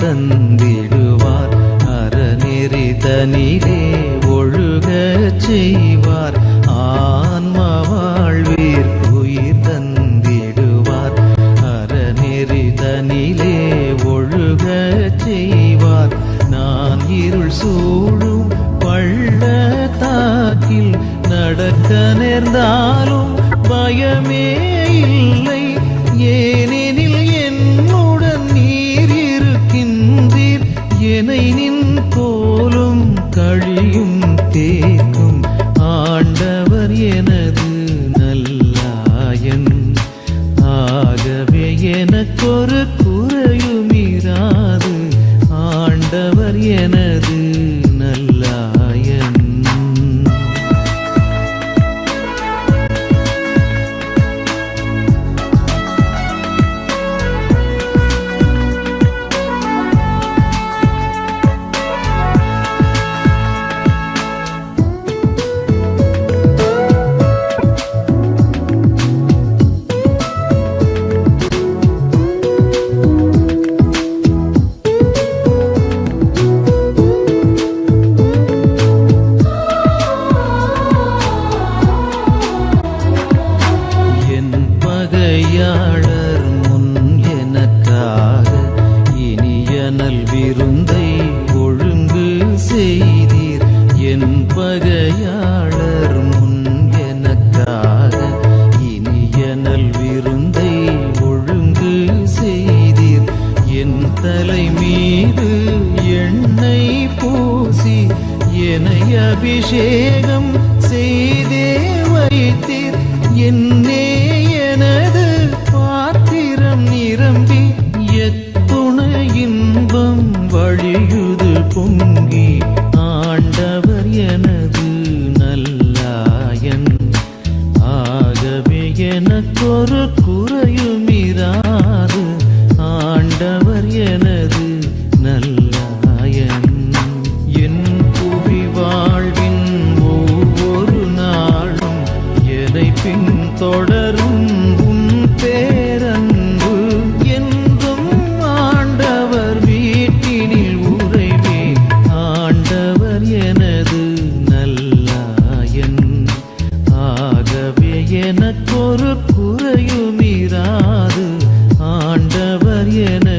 தந்திடுவார். அறநெறி தனிலே ஒழுகச் செய்வார். ஆன்ம வாழ்விற்குயிர் தந்திடுவார். அறநெறி தனிலே ஒழுகச் செய்வார். நான் இருள் சூழும் பள்ளத்தாக்கில் நடக்க நேர்ந்தாலும் பயமே இல்லை. ஏனெனில் என்னுடன் நீர் இருக்கின்றீர். என்னை நின் கோலும் கழியும் தேக்கும். ஆண்டவர் எனது நல்லாயன். ஆகவே எனக்கொரு குறையுமிராது. ஆண்டவர் எனது நல்லாயன். பகையாளர் முன் எனக்காக இனிய நல்விருந்தை ஒழுங்கு செய்தீர். என் பகையாளர் முன் எனக்காக இனிய நல்விருந்தை ஒழுங்கு செய்தீர். என் தலை மீது எண்ணெய் பூசி என்னை அபிஷேகம் செய்தே வைத்தீர். என்னே எனது பாத்திரம் நிரம்பி எத்துணை இன்பம் வழியுது பொங்கி. ஆண்டவர் எனது நல்லாயன். ஆகவே எனக்கொரு குறையுமிராது. ஆண்டவர் எனது நல்லாயன். என் புவி வாழ்வின் ஒவ்வொரு நாளும் என்னை பின்தொடரும் உம் பேரன்பு என்றும். ஆண்டவர் வீட்டினில் உறைவே. ஆண்டவர் எனது நல்லாயன். ஆகவே எனக்கொரு குறையுமிராது. ஆண்டவர் எனது